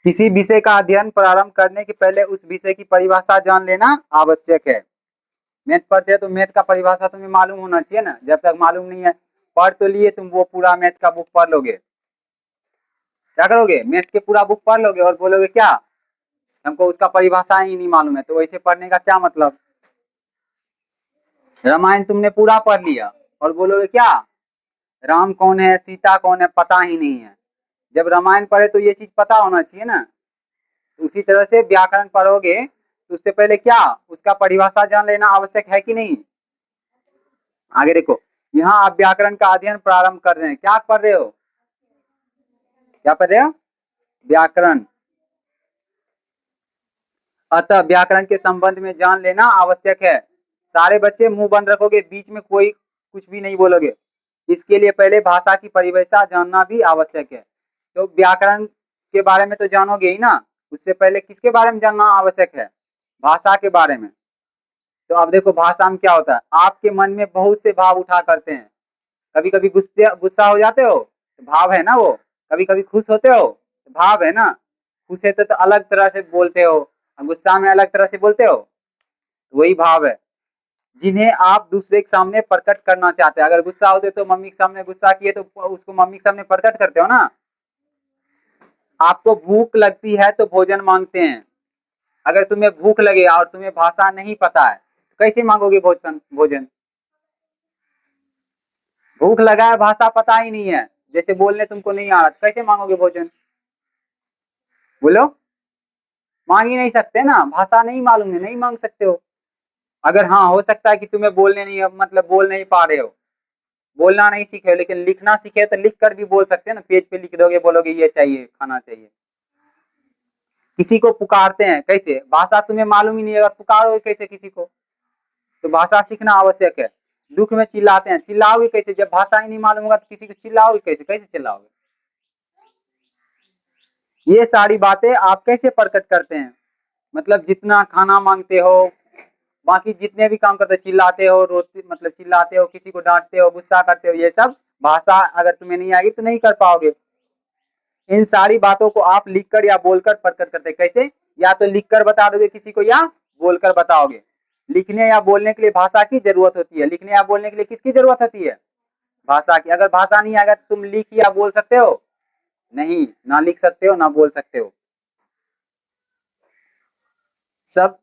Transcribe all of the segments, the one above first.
किसी विषय का अध्ययन प्रारंभ करने के पहले उस विषय की परिभाषा जान लेना आवश्यक है। मैथ पढ़ते हैं तो मैथ का परिभाषा तुम्हें मालूम होना चाहिए ना। जब तक मालूम नहीं है, पढ़ तो लिए तुम वो पूरा मैथ का बुक पढ़ लोगे, क्या करोगे, मैथ के पूरा बुक पढ़ लोगे और बोलोगे क्या, हमको उसका परिभाषा ही नहीं मालूम है। तो वैसे पढ़ने का क्या मतलब। रामायण तुमने पूरा पढ़ लिया और बोलोगे क्या, राम कौन है, सीता कौन है, पता ही नहीं है। जब रामायण पढ़े तो ये चीज पता होना चाहिए ना। उसी तरह से व्याकरण पढ़ोगे तो उससे पहले क्या, उसका परिभाषा जान लेना आवश्यक है कि नहीं। आगे देखो, यहाँ आप व्याकरण का अध्ययन प्रारंभ कर रहे हैं। क्या पढ़ रहे हो, क्या पढ़ रहे हो, व्याकरण। अतः व्याकरण के संबंध में जान लेना आवश्यक है। सारे बच्चे मुंह बंद रखोगे, बीच में कोई कुछ भी नहीं बोलोगे। इसके लिए पहले भाषा की परिभाषा जानना भी आवश्यक है। तो व्याकरण के बारे में तो जानोगे ही ना, उससे पहले किसके बारे में जानना आवश्यक है, भाषा के बारे में। तो अब देखो भाषा में क्या होता है, आपके मन में बहुत से भाव उठा करते हैं। कभी कभी गुस्सा हो जाते हो तो भाव है ना वो, कभी कभी खुश होते हो तो भाव है ना। खुश है तो अलग तरह से बोलते हो, गुस्सा में अलग तरह से बोलते हो, तो वही भाव है जिन्हें आप दूसरे के सामने प्रकट करना चाहते हैं। अगर गुस्सा होते तो मम्मी के सामने गुस्सा किए तो उसको मम्मी के सामने प्रकट करते हो ना। आपको भूख लगती है तो भोजन मांगते हैं। अगर तुम्हें भूख लगे और तुम्हें भाषा नहीं पता है तो कैसे मांगोगे भोजन। भूख लगा है, भाषा पता ही नहीं है, जैसे बोलने तुमको नहीं आ रहा, तो कैसे मांगोगे भोजन, बोलो। मांग ही नहीं सकते ना, भाषा नहीं मालूम है, नहीं मांग सकते हो। अगर हाँ हो सकता है कि तुम्हें बोलने नहीं, मतलब बोल नहीं पा रहे हो, बोलना नहीं सीखे, लेकिन लिखना सीखे तो लिख कर भी बोल सकते हैं ना। पेज पे लिख दोगे, बोलोगे ये चाहिए, खाना चाहिए। किसी को पुकारते हैं कैसे, भाषा तुम्हें मालूम ही नहीं है, अगर पुकारोगे कैसे किसी को। तो भाषा सीखना आवश्यक है। दुख में चिल्लाते हैं, चिल्लाओगे कैसे, जब भाषा ही नहीं मालूम होगा तो किसी को चिल्लाओगे कैसे, कैसे चिल्लाओगे। ये सारी बातें आप कैसे प्रकट करते हैं, मतलब जितना खाना मांगते हो, बाकी जितने भी काम करते हो, चिल्लाते हो, रोते मतलब चिल्लाते हो, किसी को डांटते हो, गुस्सा करते हो, ये सब भाषा अगर तुम्हें नहीं आएगी तो नहीं कर पाओगे। इन सारी बातों को आप लिखकर या बोलकर प्रकट करते हैं। कैसे, या तो लिखकर बता दोगे किसी को या बोलकर बताओगे। लिखने या बोलने के लिए भाषा की जरूरत होती है। लिखने या बोलने के लिए किसकी जरूरत होती है, भाषा की। अगर भाषा नहीं आएगा तो तुम लिख या बोल सकते हो, नहीं, ना लिख सकते हो ना बोल सकते हो। सब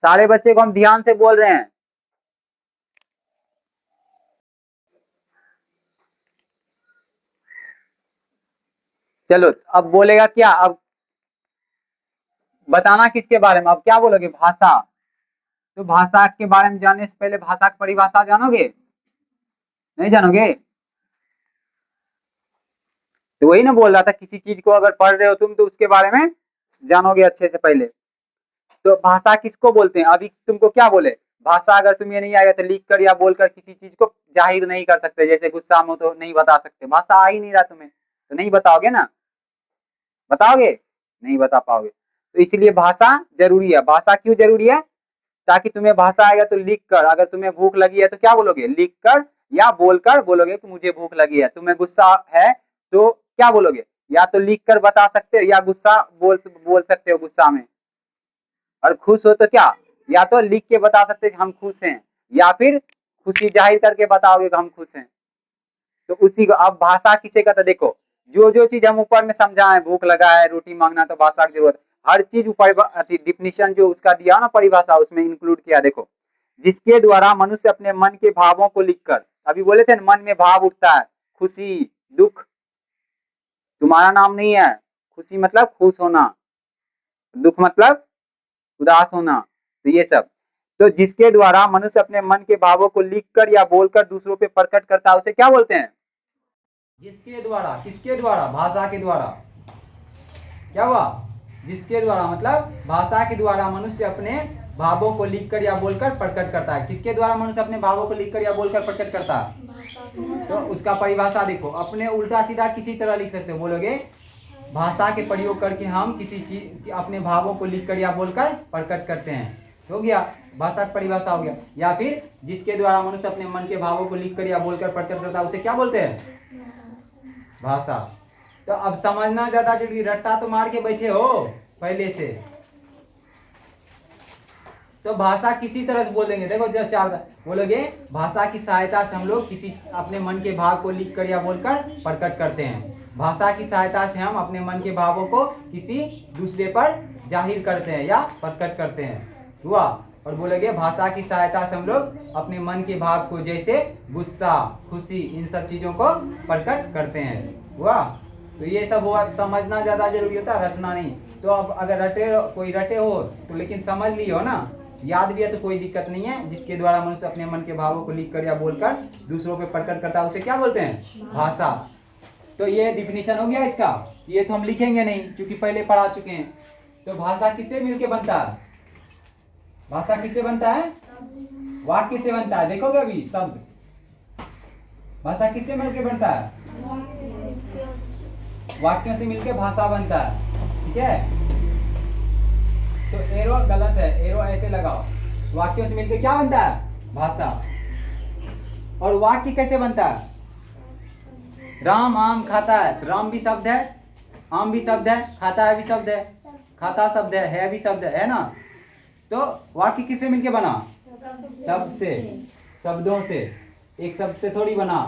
सारे बच्चे को हम ध्यान से बोल रहे हैं। चलो अब बोलेगा क्या, अब बताना किसके बारे में, अब क्या बोलोगे, भाषा। तो भाषा के बारे में जानने से पहले भाषा की परिभाषा जानोगे, नहीं जानोगे। तो वही ना बोल रहा था, किसी चीज को अगर पढ़ रहे हो तुम तो उसके बारे में जानोगे अच्छे से पहले। तो भाषा किसको बोलते हैं, अभी तुमको क्या बोले, भाषा अगर तुम्हें नहीं आएगा तो लिख कर या बोलकर किसी चीज को जाहिर नहीं कर सकते। जैसे गुस्सा में हो तो नहीं बता सकते, भाषा आ ही नहीं रहा तुम्हें तो नहीं बताओगे ना, बताओगे, नहीं बता पाओगे। तो इसलिए भाषा जरूरी है। भाषा क्यों जरूरी है, ताकि तुम्हें भाषा आएगा तो लिख कर, अगर तुम्हें भूख लगी है तो क्या बोलोगे, लिख कर या बोलकर बोलोगे कि मुझे भूख लगी है। तुम्हें गुस्सा है तो क्या बोलोगे, या तो लिख कर बता सकते हो या गुस्सा बोल सकते हो गुस्सा में। और खुश हो तो क्या, या तो लिख के बता सकते हो कि हम खुश हैं, या फिर खुशी जाहिर करके बताओगे कि हम खुश हैं। तो उसी को अब भाषा किसे कहते, देखो जो जो चीज हम ऊपर में समझाएं, भूख लगा है, रोटी मांगना, तो भाषा की जरूरत, हर चीज ऊपर डिफिनीशन जो उसका दिया ना परिभाषा, उसमें इंक्लूड किया। देखो, जिसके द्वारा मनुष्य अपने मन के भावों को लिखकर, अभी बोले थे मन में भाव उठता है, खुशी, दुख, तुम्हारा नाम नहीं है। खुशी मतलब खुश होना, दुख मतलब उदास होना, तो ये सब। तो जिसके द्वारा मनुष्य अपने मन के भावों को लिखकर या बोलकर दूसरों पे प्रकट करता है, उसे क्या बोलते हैं, जिसके द्वारा, किसके द्वारा, भाषा के द्वारा। क्या हुआ, जिसके द्वारा मतलब भाषा के द्वारा मनुष्य अपने भावों को लिखकर या बोलकर प्रकट करता है। किसके द्वारा मनुष्य अपने भावों को लिखकर या बोलकर प्रकट करता है, तो उसका परिभाषा देखो। अपने उल्टा सीधा किसी तरह लिख सकते हो, बोलोगे भाषा के प्रयोग करके हम किसी चीज अपने भावों को लिखकर या बोलकर प्रकट करते हैं, हो गया, भाषा की परिभाषा हो गया। या फिर जिसके द्वारा मनुष्य अपने मन के भावों को लिखकर या बोलकर प्रकट करता है, उसे क्या बोलते हैं, भाषा। तो अब समझना ज्यादा जरूरी, रट्टा तो मार के बैठे हो पहले से। तो भाषा किसी तरह से बोलेंगे, देखो जो चार बोलोगे, भाषा की सहायता से हम लोग किसी अपने मन के भाव को लिख कर या बोलकर प्रकट करते हैं। भाषा की सहायता से हम अपने मन के भावों को किसी दूसरे पर जाहिर करते हैं या प्रकट करते हैं, हुआ। और बोलोगे भाषा की सहायता से हम लोग अपने मन के भाव को, जैसे गुस्सा, खुशी, इन सब चीजों को प्रकट करते हैं, हुआ। तो ये सब हुआ, समझना ज्यादा जरूरी होता है, रटना नहीं। तो अब अगर कोई रटे हो तो लेकिन समझ लियो ना, याद भी है तो कोई दिक्कत नहीं है। जिसके द्वारा मनुष्य अपने मन के भावों को लिख कर या बोलकर दूसरों पे प्रकट करता है, उसे क्या बोलते हैं? भाषा। तो ये डिफिनीशन हो गया इसका। ये तो हम लिखेंगे नहीं क्योंकि पहले पढ़ा चुके हैं। तो भाषा किससे मिलके बनता है? भाषा किससे बनता है? वाक्य से बनता है। देखोगे अभी शब्द, भाषा किससे मिलके बनता है? वाक्यों से मिलके भाषा बनता है, ठीक है। तो एरो गलत है, एरो ऐसे लगाओ। वाक्यों से मिलकर क्या बनता है? भाषा। और वाक्य कैसे बनता है? राम आम खाता है, तो राम भी शब्द है, आम भी शब्द है, खाता है भी शब्द है, खाता शब्द है भी शब्द है ना। तो वाक्य किससे मिलके बना? शब्द से, शब्दों से। एक शब्द से थोड़ी बना,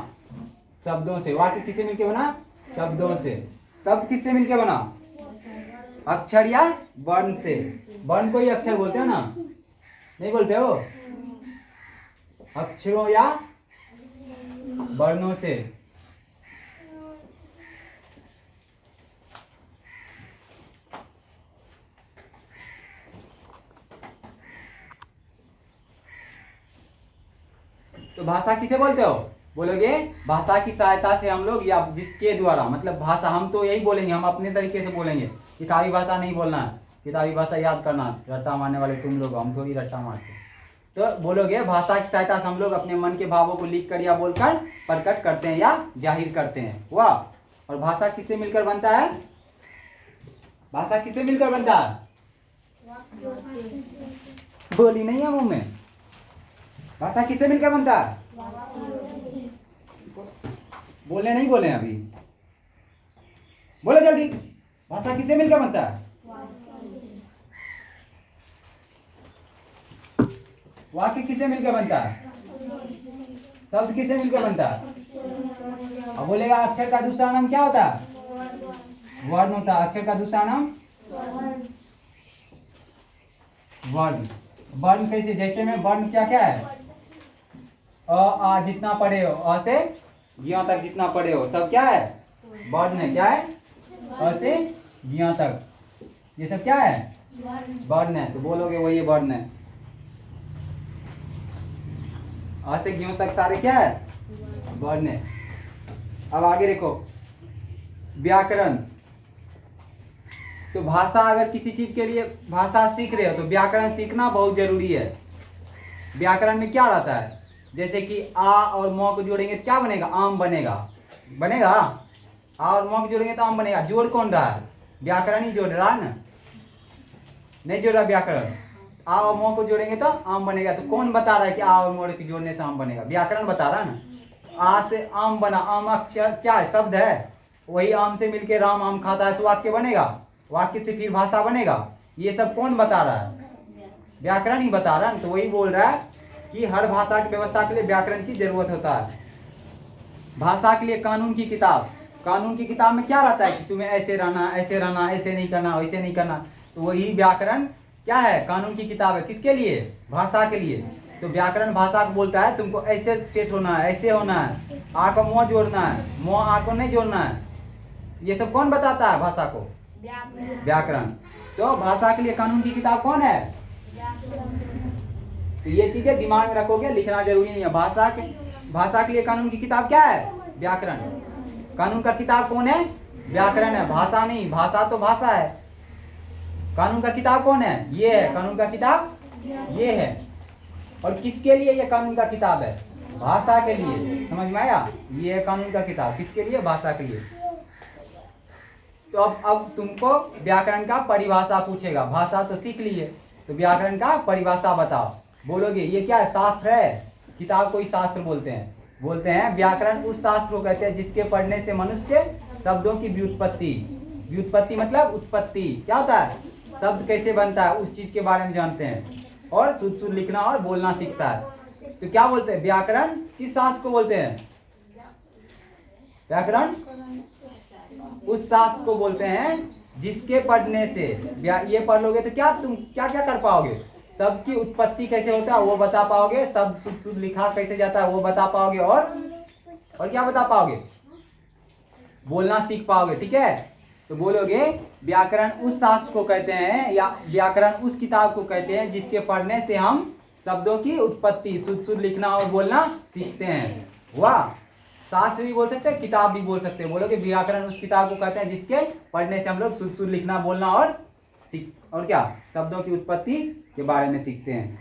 शब्दों से। वाक्य किससे मिलके बना? शब्दों से। शब्द किससे मिलके बना? अक्षर या वर्ण से। वर्ण को ही अक्षर बोलते हो ना, नहीं बोलते हो? अक्षरों या वर्णों से। तो भाषा किसे बोलते हो? बोलोगे भाषा की सहायता से हम लोग, या जिसके द्वारा, मतलब भाषा हम तो यही बोलेंगे, हम अपने तरीके से बोलेंगे। किताबी भाषा नहीं बोलना है, किताबी भाषा याद करना। रट्टा मारने वाले तुम लोग, हम थोड़ी रट्टा मारते। तो बोलोगे भाषा की सहायता से हम लोग अपने मन के भावों को लिख कर या बोलकर प्रकट करते हैं या जाहिर करते हैं, हुआ। और भाषा किससे मिलकर बनता है? भाषा किससे मिलकर बनता है? बोली नहीं है मुंह में। भाषा किससे मिलकर बनता है? बोले नहीं बोले अभी, बोले जल्दी। भाषा किससे मिलकर बनता है? वाक्य किससे मिलकर बनता है? शब्द किससे मिलकर बनता है? अब बोलेगा अक्षर का दूसरा नाम क्या होता है? वर्ण होता है। अक्षर का दूसरा नाम वर्ण। वर्ण कैसे? जैसे में वर्ण क्या क्या है? अ आ जितना पढ़े हो, अ से ज्ञ तक जितना पढ़े हो, सब क्या है? वर्ण है। क्या है? अ से ज्ञ तक, ये सब क्या है? वर्ण है। तो बोलोगे वही वर्ण है। अ से ज्ञ तक सारे क्या है? वर्ण है। अब आगे देखो, व्याकरण। तो भाषा, अगर किसी चीज के लिए भाषा सीख रहे हो तो व्याकरण सीखना बहुत जरूरी है। व्याकरण में क्या रहता है? जैसे कि आ और म को जोड़ेंगे तो क्या बनेगा? आम बनेगा। बनेगा? आ और म को जोड़ेंगे तो आम बनेगा। जोड़ कौन रहा है? व्याकरण ही जोड़ रहा है ना, नहीं जोड़ रहा व्याकरण। आ और म को जोड़ेंगे तो आम बनेगा। तो कौन बता रहा है कि आ और म को जोड़ने से आम बनेगा? व्याकरण बता रहा है ना। आ से आम बना, आम अक्षर क्या है? शब्द है। वही आम से मिलके राम आम खाता है, तो वाक्य बनेगा। वाक्य से फिर भाषा बनेगा। ये सब कौन बता रहा है? व्याकरण ही बता रहा है। तो वही बोल रहा है कि हर भाषा की व्यवस्था के लिए व्याकरण की जरूरत होता है। भाषा के लिए कानून की किताब। कानून की किताब में क्या रहता है कि तुम्हें ऐसे रहना, ऐसे रहना, ऐसे नहीं करना, वैसे नहीं करना। तो वही व्याकरण क्या है? कानून की किताब है। किसके लिए? भाषा के लिए। तो व्याकरण भाषा को बोलता है तुमको ऐसे सेट होना है, ऐसे होना है, आ को मोह जोड़ना है, मोह आ को नहीं जोड़ना है। ये सब कौन बताता है भाषा को? व्याकरण। तो भाषा के लिए कानून की किताब कौन है? तो ये चीजें दिमाग में रखोगे, लिखना जरूरी नहीं है। भाषा के लिए कानून की किताब क्या है? व्याकरण। कानून का किताब कौन है? व्याकरण है, भाषा नहीं। भाषा तो भाषा है। कानून का किताब कौन है? ये है कानून का किताब, ये है। और किसके लिए ये कानून का किताब है? भाषा के लिए। समझ में आया? ये है कानून का किताब, किसके लिए? भाषा के लिए। तो अब तुमको व्याकरण का परिभाषा पूछेगा। भाषा तो सीख लिए, तो व्याकरण का परिभाषा बताओ। बोलोगे ये क्या है? शास्त्र है। किताब को ही शास्त्र बोलते हैं। बोलते हैं व्याकरण उस शास्त्र को कहते हैं जिसके पढ़ने से मनुष्य शब्दों की व्युत्पत्ति। व्युत्पत्ति मतलब उत्पत्ति, क्या होता है, शब्द कैसे बनता है उस चीज के बारे में जानते हैं, और शुद्ध शुद्ध लिखना और बोलना सीखता है। तो क्या बोलते हैं, व्याकरण किस शास्त्र को बोलते हैं, व्याकरण उस शास्त्र को बोलते हैं जिसके पढ़ने से, ये पढ़ लोगे तो क्या तुम क्या क्या कर पाओगे, शब्द की उत्पत्ति कैसे होता है वो बता पाओगे, शब्द शुद्ध शुद्ध लिखा कैसे जाता है वो बता पाओगे, और क्या बता पाओगे, बोलना सीख पाओगे। ठीक है, तो बोलोगे व्याकरण उस शास्त्र को कहते हैं, या व्याकरण उस किताब को कहते हैं जिसके पढ़ने से हम शब्दों की उत्पत्ति, शुद्ध शुद्ध लिखना और बोलना सीखते हैं। वाह, शास्त्र भी बोल सकते हैं, किताब भी बोल सकते हैं। बोलोगे व्याकरण उस किताब को कहते हैं जिसके पढ़ने से हम लोग शुद्ध शुद्ध लिखना बोलना और क्या, शब्दों की उत्पत्ति के बारे में सीखते हैं।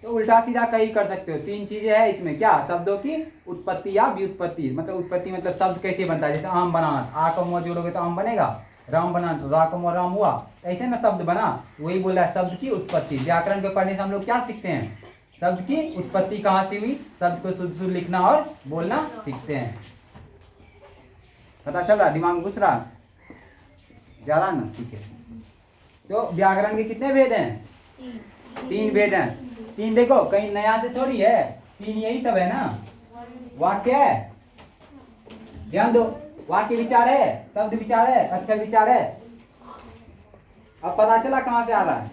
तो उल्टा सीधा कहीं कर सकते हो, तीन चीजें हैं इसमें, क्या, शब्दों की उत्पत्ति या व्युत्पत्ति। मतलब उत्पत्ति मतलब शब्द कैसे बनता है, जैसे आम बनाना, आ का मुआ जोड़ोगे तो आम बनेगा, राम बनाना तो रा का मुआ राम हुआ, ऐसे ना शब्द बना, वही बोला है शब्द की उत्पत्ति। व्याकरण के पढ़ने से हम लोग क्या सीखते हैं, शब्द की उत्पत्ति कहाँ से हुई, शब्द को शुद्ध शुद्ध लिखना और बोलना सीखते हैं। पता चल रहा, दिमाग में घुस रहा, जा रहा ना, ठीक है। तो व्याकरण के कितने भेद हैं, तीन भेद हैं। तीन देखो, कहीं नया से थोड़ी है, तीन यही सब है ना। वाक्य है, ध्यान दो, वाक्य विचार है, शब्द विचार है, अक्षर विचार है। अब पता चला कहाँ से आ रहा है।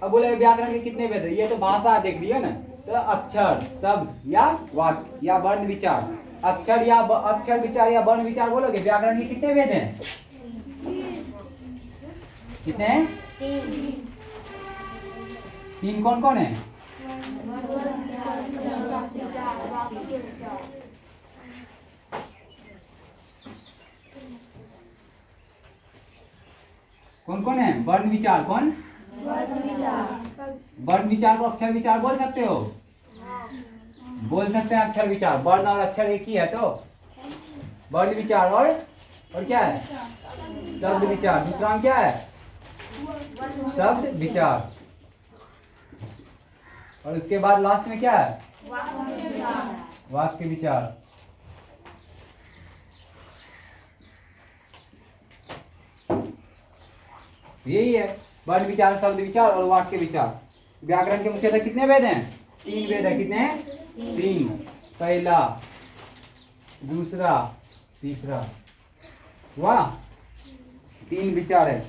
अब बोले व्याकरण के कितने भेद है, ये तो भाषा देख लिया ना, तो अक्षर, शब्द या वाक्य या वर्ण विचार, अक्षर विचार या वर्ण विचार बोलोगे। व्याकरण के कितने भेद हैं, कितने हैं, तीन कौन कौन है, कौन कौन है, वर्ण विचार, कौन, वर्ण विचार को अक्षर विचार बोल सकते हो, बोल सकते हैं अक्षर विचार, वर्ण और अक्षर एक ही है, तो वर्ण विचार और क्या है, शब्द विचार। दूसरा क्या है, शब्द विचार, और उसके बाद लास्ट में क्या है, वाक्य विचार। यही है वर्ण विचार, शब्द विचार और वाक्य विचार। व्याकरण के मुख्यतः कितने भेद हैं, तीन भेद है। कितने हैं, तीन, पहला, दूसरा, तीसरा। वाह, तीन विचार है।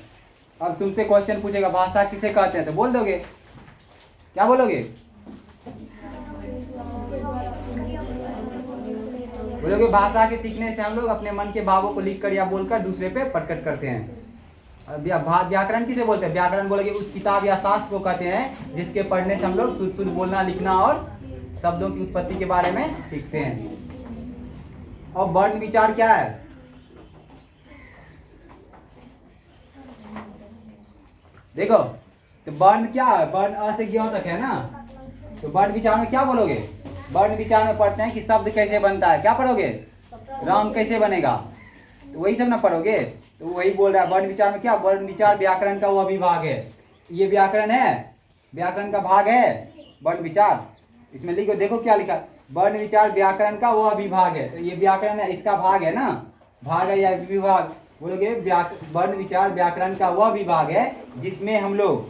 अब तुमसे क्वेश्चन पूछेगा भाषा किसे कहते हैं, तो बोल दोगे, क्या बोलोगे, बोलोगे भाषा के सीखने से हम लोग अपने मन के भावों को लिखकर या बोलकर दूसरे पे प्रकट करते हैं। व्याकरण किसे बोलते हैं, व्याकरण बोलोगे उस किताब या शास्त्र को कहते हैं जिसके पढ़ने से हम लोग शुद्ध शुद्ध बोलना लिखना और शब्दों की उत्पत्ति के बारे में सीखते हैं। और वर्ण विचार क्या है, देखो, तो वर्ण क्या है, वर्ण अ से ज्ञ तक है ना। तो वर्ण विचार में क्या बोलोगे, वर्ण विचार में पढ़ते हैं कि शब्द कैसे बनता है, क्या पढ़ोगे, राम कैसे बनेगा, तो वही सब ना पढ़ोगे। तो वही बोल रहा है वर्ण विचार में क्या, वर्ण विचार व्याकरण का वह विभाग है। ये व्याकरण है, व्याकरण का भाग है वर्ण विचार। इसमें लिखो, देखो क्या लिखा, वर्ण विचार व्याकरण का वह विभाग है। तो ये व्याकरण है, इसका भाग है ना, भाग है या विभाग बोलोगे। वर्ण विचार व्याकरण का वह विभाग है जिसमें हम लोग,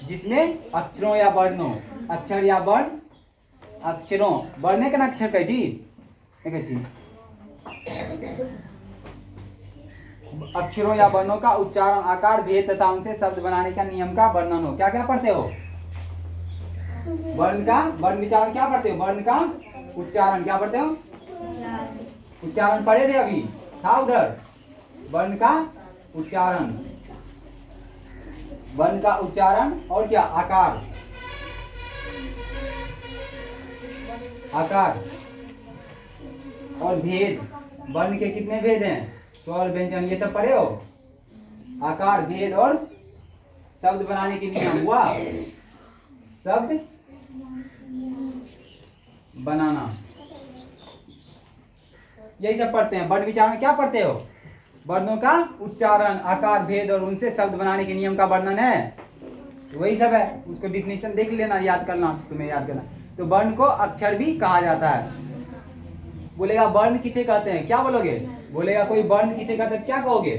जिसमें अक्षरों या वर्णों, अक्षर या वर्ण, अक्षरों, वर्ण का अक्षर कैसी, अक्षरों या वर्णों का उच्चारण, आकार, भेद तथा उनसे शब्द बनाने का नियम का वर्णन हो। क्या क्या पढ़ते हो, वर्ण का, वर्ण विचार में क्या पढ़ते हो, वर्ण का उच्चारण, क्या पढ़ते हो, उच्चारण पढ़े थे अभी, था उधर, वर्ण का उच्चारण, वर्ण का उच्चारण और क्या, आकार, आकार और भेद। वर्ण के कितने भेद हैं, स्वर, व्यंजन, ये सब पढ़े हो, आकार, भेद और शब्द बनाने के नियम। हुआ शब्द बनाना, यही सब पढ़ते हैं। वर्ण विचार में क्या पढ़ते हो, वर्णों का उच्चारण, आकार, भेद और उनसे शब्द बनाने के नियम का वर्णन है, वही सब है। उसको डिफिनेशन देख लेना, याद करना, तुम्हें याद करना। तो वर्ण को अक्षर भी कहा जाता है। बोलेगा वर्ण किसे कहते हैं, क्या बोलोगे? बोलेगा कोई वर्ण किसे कहते हैं, क्या कहोगे?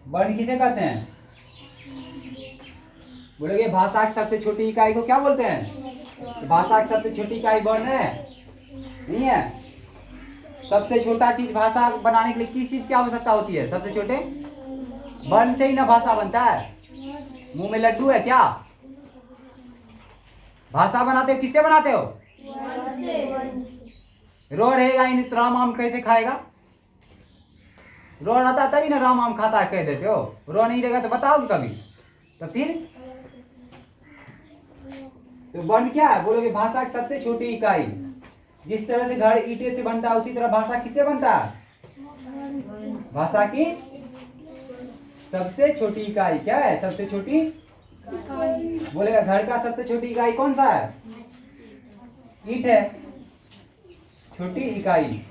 वर्ण किसे कहते हैं? बोलोगे भाषा की सबसे छोटी इकाई को क्या बोलते हैं? भाषा की सबसे छोटी इकाई वर्ण है, नहीं है? सबसे छोटा चीज भाषा बनाने के लिए किस चीज की आवश्यकता होती है? सबसे छोटे वर्ण से ही ना भाषा बनता है। मुंह में लड्डू है क्या? भाषा बनाते हो किससे बनाते हो? रो रहेगा ही नहीं तो राम आम कैसे खाएगा? रो रहता है तभी ना राम आम खाता है कह देते हो। रो नहीं रहेगा तो बताओगे कभी? तो फिर तो वर्ण क्या है? बोलोगे भाषा की सबसे छोटी इकाई। जिस तरह से घर ईंटे से बनता है उसी तरह भाषा किससे बनता है? भाषा की सबसे छोटी इकाई क्या है? सबसे छोटी बोलेगा घर का सबसे छोटी इकाई कौन सा है? ईंट है, छोटी इकाई।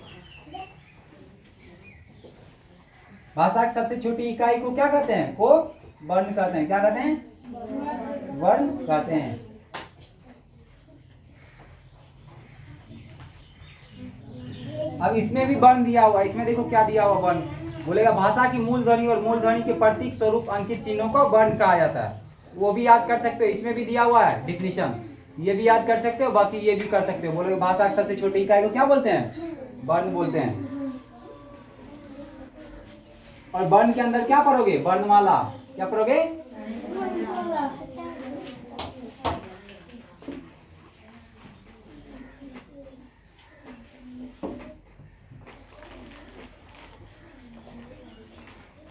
भाषा की सबसे छोटी इकाई को क्या कहते हैं? को वर्ण कहते हैं। क्या कहते हैं? वर्ण कहते हैं। अब इसमें भी वर्ण दिया हुआ, इसमें देखो क्या दिया हुआ वर्ण। बोलेगा भाषा की मूल ध्वनि और मूल ध्वनि के प्रतीक स्वरूप अंकित चिन्हों को वर्ण कहा जाता है। वो भी याद कर सकते हो, इसमें भी दिया हुआ है डिफिनीशन, ये भी याद कर सकते हो, बाकी ये भी कर सकते हो। बोलोगे भाषा की सबसे छोटी इकाई को क्या बोलते हैं? वर्ण बोलते हैं। और वर्ण के अंदर क्या पढ़ोगे? वर्णमाला। क्या पढ़ोगे?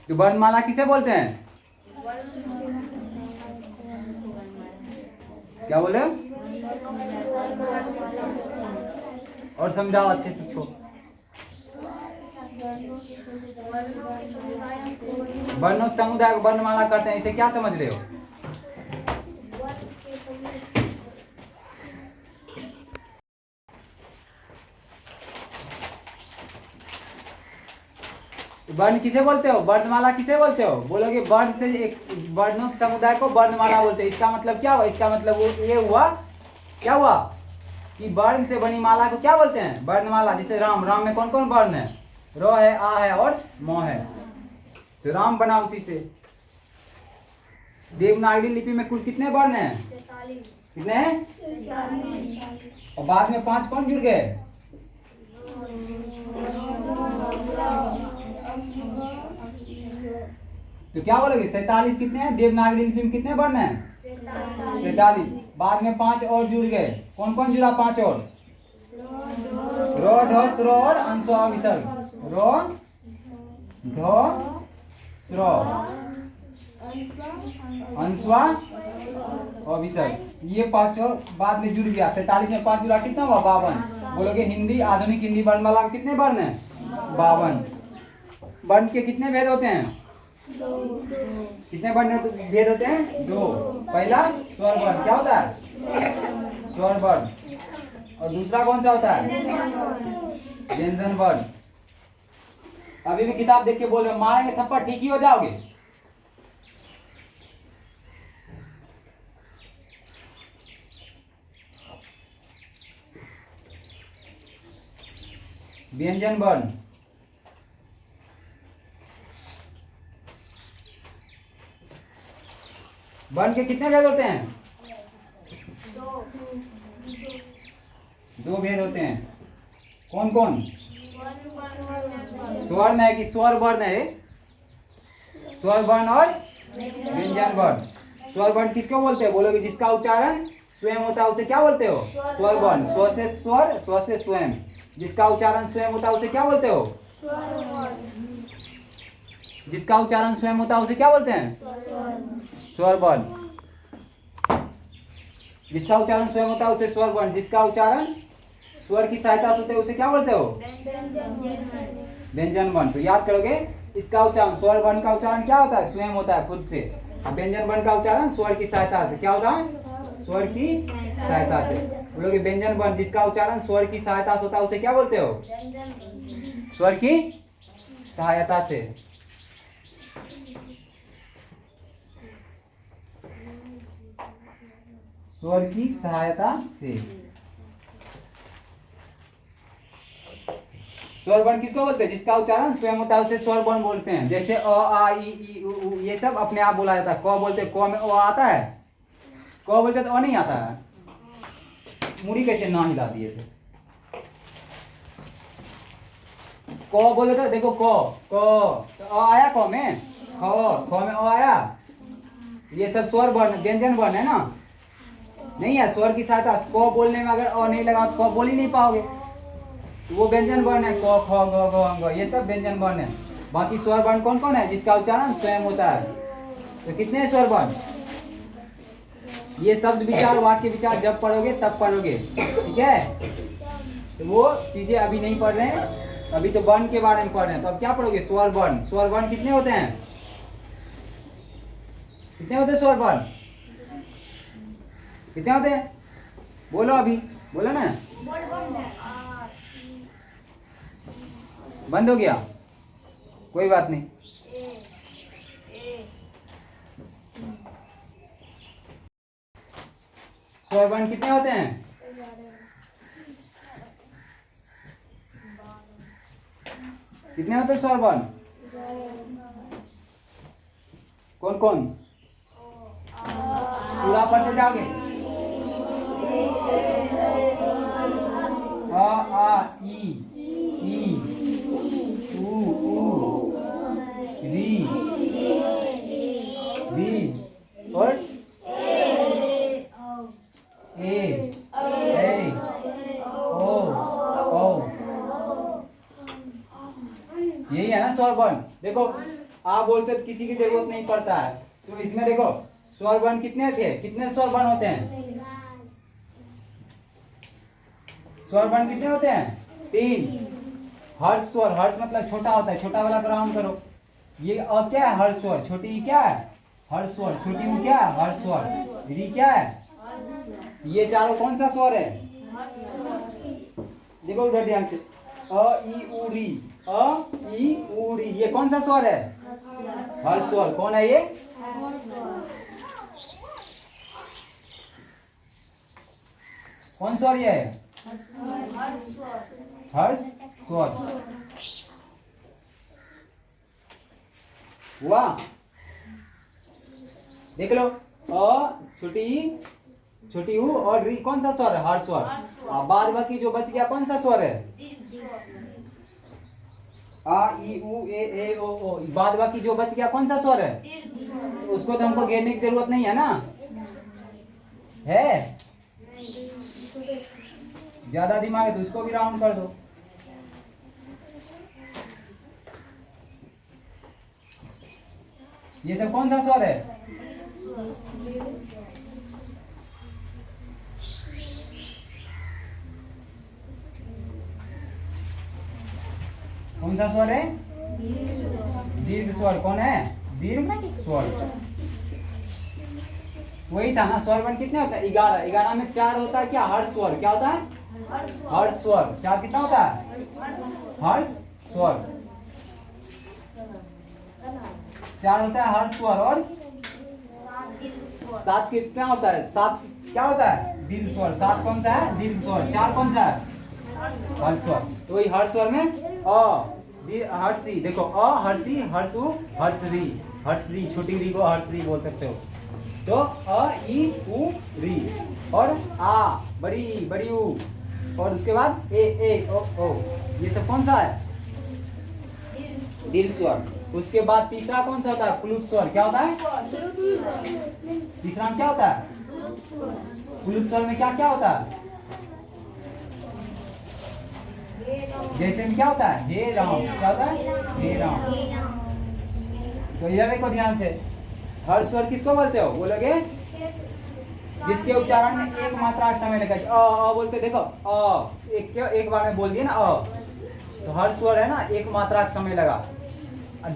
तो वर्णमाला किसे बोलते हैं? क्या बोले? और समझाओ अच्छे से इसको। वर्णों समुदाय को वर्णमाला करते हैं, इसे क्या समझ रहे हो? वर्ण किसे बोलते हो? वर्णमाला किसे बोलते हो? बोलोगे वर्ण से एक वर्णों के समुदाय को वर्णमाला बोलते हैं। इसका मतलब क्या हुआ? इसका मतलब ये हुआ, क्या हुआ कि वर्ण से बनी माला को क्या बोलते हैं? वर्णमाला। जैसे राम, राम में कौन कौन वर्ण है? रो है, आ है और म है, तो राम बना उसी से। देवनागरी लिपि में कुल कितने वर्ण हैं? कितने हैं? और बाद में 5 कौन जुड़ गए? तो क्या बोलोगे? 47 कितने हैं? देवनागरी लिपि में कितने वर्ण हैं? 47। बाद में 5 और जुड़ गए। कौन कौन जुड़ा? 5 और? रो, ढ, स्रो और अंस्वा विसर्ग। रो, ढ, स्रो, अंस्वा और विसर्ग, ये 5 और बाद में जुड़ गया। 47 में 5 जुड़ा, कितना हुआ? 52। बोलोगे हिंदी, आधुनिक हिंदी वर्णमाला में कितने वर्ण हैं? 52। वर्ण के कितने भेद होते हैं? कितने वर्ण भेद होते हैं? 2। पहला स्वर वर्ण, क्या होता है? स्वर वर्ण। और दूसरा कौन सा होता है? व्यंजन वर्ण। अभी भी किताब देख के बोल रहे हो, मारेंगे थप्पड़ ठीक ही हो जाओगे। व्यंजन वर्ण। वर्ण के कितने भेद होते हैं? 2 भेद होते हैं। कौन कौन? स्वर्ण है कि स्वर वर्ण है? स्वर वर्ण और व्यंजन वर्ण। स्वर वर्ण किसको बोलते हैं? बोलोगे जिसका उच्चारण स्वयं होता है उसे क्या बोलते हो? स्वर वर्ण। स्व से स्वर, स्व से स्वयं। जिसका उच्चारण स्वयं होता है उसे क्या बोलते हो? जिसका उच्चारण स्वयं होता है उसे क्या बोलते हैं? स्वर वर्ण। जिसका उच्चारण स्वयं होता है उसे स्वर वर्ण। जिसका उच्चारण स्वर की सहायता से होता है उसे क्या बोलते हो? व्यंजन वर्ण। तो याद करोगे, इसका उच्चारण स्वर वर्ण का उच्चारण क्या होता है? स्वयं होता है, खुद से। और व्यंजन वर्ण का उच्चारण स्वर की सहायता से। क्या होता है? स्वर की सहायता से। बोलोगे व्यंजन वर्ण जिसका उच्चारण स्वर की सहायता से होता है उसे क्या बोलते हो? स्वर की सहायता से। स्वर की सहायता से। स्वर वर्ण किसको बोलते हैं? जिसका उच्चारण स्वयं होता है उसे स्वर वर्ण बोलते हैं। जैसे अ आ ई उ ये सब अपने आप बोला जाता है। क बोलते हैं, क में अ आता है, क बोलते तो अ नहीं आता है। मुड़ी कैसे ना हिला दिए थे? क बोले तो देखो क तो अ आया क में, ख में अ आया। ये सब स्वर वर्ण व्यंजन वर्ण है ना, नहीं है। स्वर की सहायता क बोलने में अगर अ नहीं लगा तो क बोल ही नहीं पाओगे। वो व्यंजन वर्ण है, क ख ग घ अंग, ये सब व्यंजन वर्ण है। बाकी स्वर वर्ण कौन कौन है? जिसका उच्चारण स्वयं होता है। तो कितने स्वर वर्ण? ये शब्द विचार वाक्य विचार जब पढ़ोगे तब पढ़ोगे, ठीक है। तो वो चीजें अभी नहीं पढ़ रहे हैं, अभी तो वर्ण के बारे में पढ़ रहे हैं। तो अब क्या पढ़ोगे? स्वर वर्ण। स्वर वर्ण कितने होते हैं? कितने होते हैं स्वर वर्ण? कितने होते हैं? बोलो अभी, बोलो ना। बंद हो गया, कोई बात नहीं। स्वर वर्ण कितने होते हैं? कितने होते हैं स्वर वर्ण? कौन कौन? पूरा पढ़ते जाओगे। आ ई ऊ री और ए ओ। यही है ना स्वर वर्ण। देखो आ बोलते तो किसी की जरूरत नहीं पड़ता है। तो इसमें देखो स्वर वर्ण कितने थे? कितने स्वर वर्ण होते हैं? स्वर वर्ण कितने होते हैं? 3। हर्ष स्वर, हर्ष मतलब छोटा होता है, छोटा वाला राउंड करो। ये अ क्या है? हर्ष स्वर। छोटी ई क्या है? हर्ष स्वर। छोटी ऊ क्या है? हर्ष स्वर। री क्या है? ये चारों कौन सा स्वर है? देखो उधर ध्यान से, अ ई उ री, अ ई उ री, ये कौन सा स्वर है? हर्ष स्वर। कौन है ये? कौन स्वर ये है? हर्ष स्वर। हुआ? देख लो, अ छोटी ऊ और री कौन सा स्वर है? हर्ष स्वर। बाद बाकी जो बच गया कौन सा स्वर है? आ ई उ ए ओ। बाद बाकी जो बच गया कौन सा स्वर है? उसको तो हमको घेरने की जरूरत नहीं है ना, है? ज्यादा दिमाग है तो उसको भी राउंड कर दो। ये सब कौन सा स्वर है? कौन सा स्वर है? दीर्घ स्वर। कौन है? दीर्घ स्वर। वही था ना। स्वर वर्ण कितने होता है? 11। 11 में 4 होता है क्या? हर्ष स्वर। क्या होता है? हर्ष स्वर। 4 कितना होता है? हर्ष स्वर। 4 होता है हर्ष स्वर और 7 कितना होता है? 7 क्या होता है? दीर्घ स्वर। 7 कौन सा है? दीर्घ स्वर। 4 कौन सा है? हर्ष स्वर। तो वही हर्ष स्वर में अ हर्षी। देखो अ हर्षी, हर्षु, हर्षरी, हर्षरी। छोटी री को हर्षरी बोल सकते हो। तो अ ई उ री और आ बड़ी ऊ और उसके बाद ए ओ। ये सब कौन सा है? दीर्घ स्वर। उसके बाद तीसरा कौन सा होता है? प्लुत स्वर। क्या होता है? तीसरा में क्या होता है? प्लुत स्वर में क्या क्या होता है? जैसे में क्या होता है? हे राम। क्या होता है? हे राम। तो इधर देखो ध्यान से, हर्ष स्वर किसको बोलते हो? बोलोगे जिसके उच्चारण में एक मात्रा का समय लगेगा। अ बोलते, देखो अ एक बार में बोल दिए ना अ, तो हर्ष स्वर है ना, एक मात्रा का समय लगा।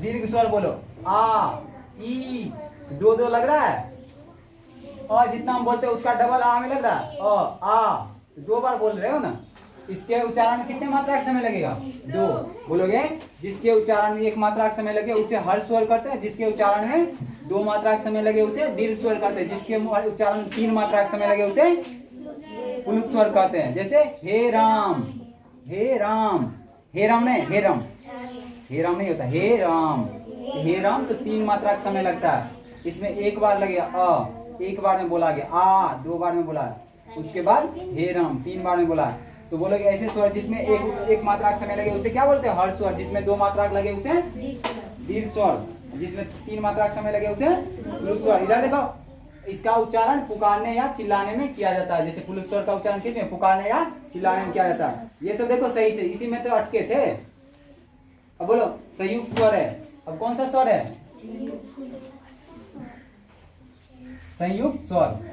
दीर्घ स्वर बोलो, आ ई, दो लग रहा है। जितना हम बोलते हैं उसका डबल आ में लग रहा है। आ 2 बार बोल रहे हो ना। इसके उच्चारण में कितने मात्रा का समय लगेगा? 2। बोलोगे जिसके उच्चारण में एक मात्रा का समय लगे उसे हर्ष स्वर करते हैं, जिसके उच्चारण में 2 मात्रा का समय लगे उसे दीर्घ स्वर करते हैं, जिसके उच्चारण में 3 मात्रा का समय लगे उसे प्लुत स्वर कहते हैं। जैसे हे राम, हे राम, हे राम नहीं, हे राम, हे राम नहीं होता, हे राम। हे राम तो 3 मात्रा का समय लगता है। इसमें एक बार लगेगा अ, एक बार में बोला गया, आ 2 बार में बोला, उसके बाद हे राम 3 बार में बोला। तो बोलोगे ऐसे स्वर जिसमें एक मात्रा का समय लगे उसे क्या बोलते हैं? हर्ष स्वर। जिसमें 2 मात्रा का लगे उसे दीर्घ स्वर। जिसमें 3 मात्रा का समय लगे उसे प्लुत स्वर। इधर देखो, इसका उच्चारण पुकारने या चिल्लाने में किया जाता है। जैसे प्लुत स्वर का उच्चारण किसमें? पुकारने या चिल्लाने में किया जाता है। ये सब देखो सही से, इसी में तो अटके थे। अब बोलो संयुक्त स्वर है। अब कौन सा स्वर है? संयुक्त स्वर।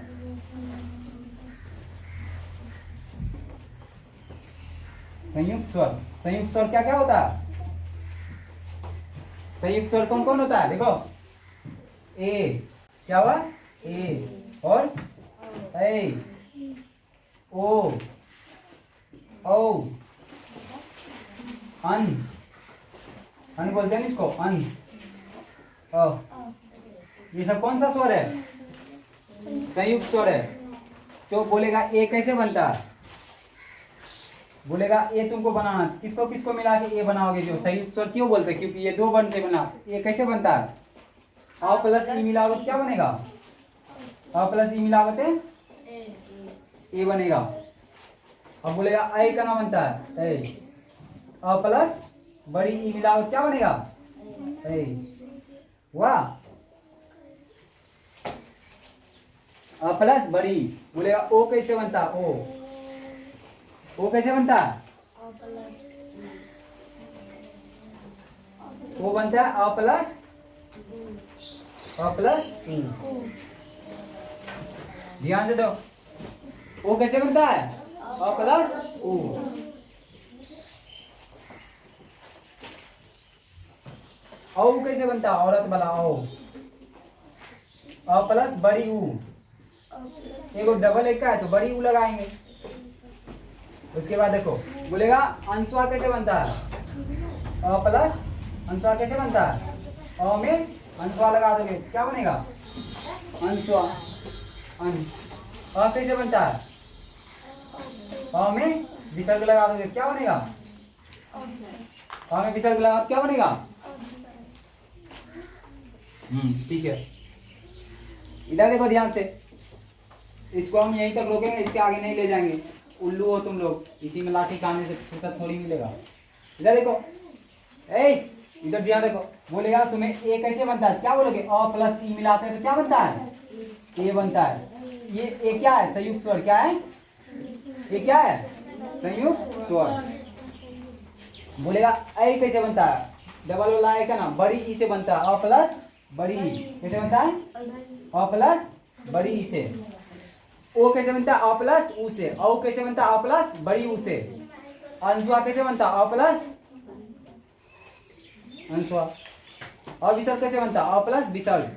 संयुक्त स्वर। संयुक्त स्वर क्या क्या होता है? संयुक्त स्वर कौन कौन होता है? देखो, ए क्या हुआ? ए और ऐ, ओ, औ, अन, अन बोलते हैं इसको, अन, अ। ये सब कौन सा स्वर है? संयुक्त स्वर है। तो बोलेगा ए कैसे बनता है? बोलेगा ए तुमको बनाना, किसको किसको मिला के ए बनाओगे? जो संयुक्त स्वर क्यों बोलते हैं? क्योंकि ये 2 वर्ण से बना। ए कैसे बनता है? अ प्लस ई मिलावट क्या बनेगा? अ प्लस ई मिलावट ए बनेगा। अब बोलेगा ऐ का नाम बनता है ऐ। अ प्लस बड़ी ई मिलावट क्या बनेगा? ऐ। वाह। अ प्लस बड़ी। बोलेगा ओ कैसे बनता है? ओ कैसे बनता है? ओ बनता है अ प्लस उ। ध्यान से दो, ओ कैसे बनता है? अ प्लस उ। औ कैसे बनता है? औरत वाला औ। अ प्लस बड़ी उ। एगो डबल एक का है तो बड़ी उ लगाएंगे। उसके बाद देखो, बोलेगा अंशवा कैसे बनता है? अ प्लस अंशवा कैसे बनता है? अ में अंशवा लगा दोगे क्या बनेगा? अंशवा। अन। अ कैसे बनता है? अ में विसर्ग लगा दोगे क्या बनेगा? अ में विसर्ग लगा क्या बनेगा? ठीक है। इधर देखो ध्यान से, इसको हम यहीं तक रोकेंगे, इसके आगे नहीं ले जाएंगे। उल्लू हो तुम लोग, इसी में लाठी खाने से फुर्सत थोड़ी मिलेगा। इधर देखो, ए इधर ध्यान देखो। बोलेगा तुम्हें ए कैसे बनता है? क्या बोलोगे? अ प्लस ई मिलाते हैं तो क्या बनता है? ए बनता है। ये ए क्या है? संयुक्त स्वर। क्या है ये? क्या है? संयुक्त स्वर। बोलेगा ऐ कैसे बनता है? डबल वाला ए का ना बड़ी ई से बनता है। अ प्लस बड़ी ई कैसे बनता है? अ प्लस बड़ी ई से। ओ कैसे बनता है? अ प्लस उ से। औ कैसे बनता है? अ प्लस बड़ी उ से। अंशवा कैसे बनता है? अ प्लस अंशवा। और विसर्ग कैसे बनता है? अ प्लस विसर्ग।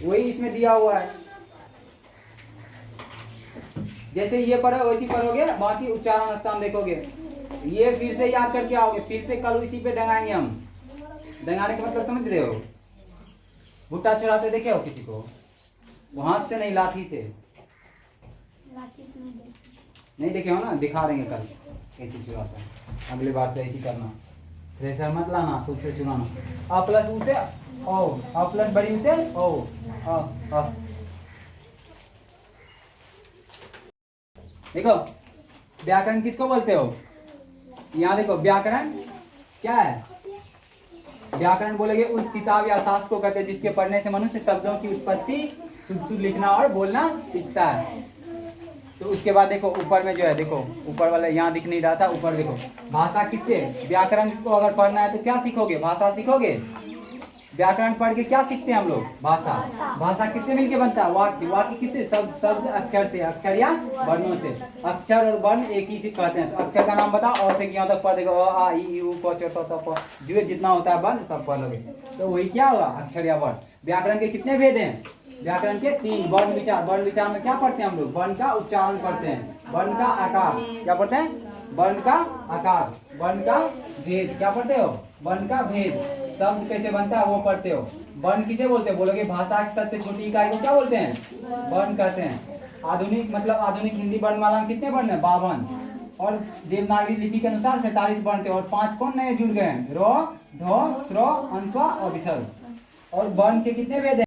वही इसमें दिया हुआ है। जैसे ये पढ़ो वैसी पढ़ोगे, बाकी उच्चारण स्थान देखोगे। ये फिर से याद करके आओगे, फिर से कल इसी पे डंगाएंगे हम। डंगाने का मतलब समझ रहे हो? भुट्टा छुड़ाते देखे हो किसी को? वो हाथ से नहीं, लाठी से। नहीं देखे हो ना? दिखा देंगे कल कैसे चुराता है। अगले बार से ऐसी करना, थ्रेसर मत लाना, खुद से चुराना। अ प्लस उ से ओ, अ प्लस बड़ी उ से ओ। अ देखो, व्याकरण किसको बोलते हो? यहाँ देखो, व्याकरण क्या है? व्याकरण बोलेंगे उस किताब या शास्त्र को कहते हैं जिसके पढ़ने से मनुष्य शब्दों की उत्पत्ति, शुद्ध शुद्ध लिखना और बोलना सीखता है। तो उसके बाद देखो ऊपर में जो है, देखो ऊपर वाला यहाँ दिख नहीं रहा था, ऊपर देखो भाषा किससे? व्याकरण को अगर पढ़ना है तो क्या सीखोगे? भाषा सीखोगे। व्याकरण पढ़ के क्या सीखते हैं हम लोग? भाषा। भाषा किससे मिलके बनता है? वाक्य। वाक्य किससे? शब्द अक्षर से, अक्षर या वर्णों से। अक्षर और वर्ण एक ही चीज कहते हैं। तो अक्षर का नाम बताओ, और से यहाँ तक पढ़ देखो, अ आ इ उ क च ट प जो जितना होता है वर्ण सब पढ़ लोगे। तो वही क्या होगा? अक्षर या वर्ण। व्याकरण के कितने भेद हैं? व्याकरण के 3। वर्ण विचार। वर्ण विचार में क्या पढ़ते हैं हम लोग? वर्ण का उच्चारण पढ़ते हैं, वर्ण का आकार। क्या पढ़ते हैं? वर्ण का आकार, वर्ण का भेद। क्या पढ़ते हो? वर्ण का भेद। शब्द कैसे बनता है वो पढ़ते हो। वर्ण किसे बोलते हैं? बोलोगे भाषा की सबसे छोटी इकाई को क्या बोलते हैं? वर्ण कहते हैं। आधुनिक मतलब आधुनिक हिंदी वर्णमाला में कितने वर्ण है? 52। और देवनागरी लिपि के अनुसार 47 वर्ण थे और 5 कौन नए जुड़ गए हैं? र, ढ, स्र, अंस्वा और विसर्ग। और वर्ण के कितने वेद हैं?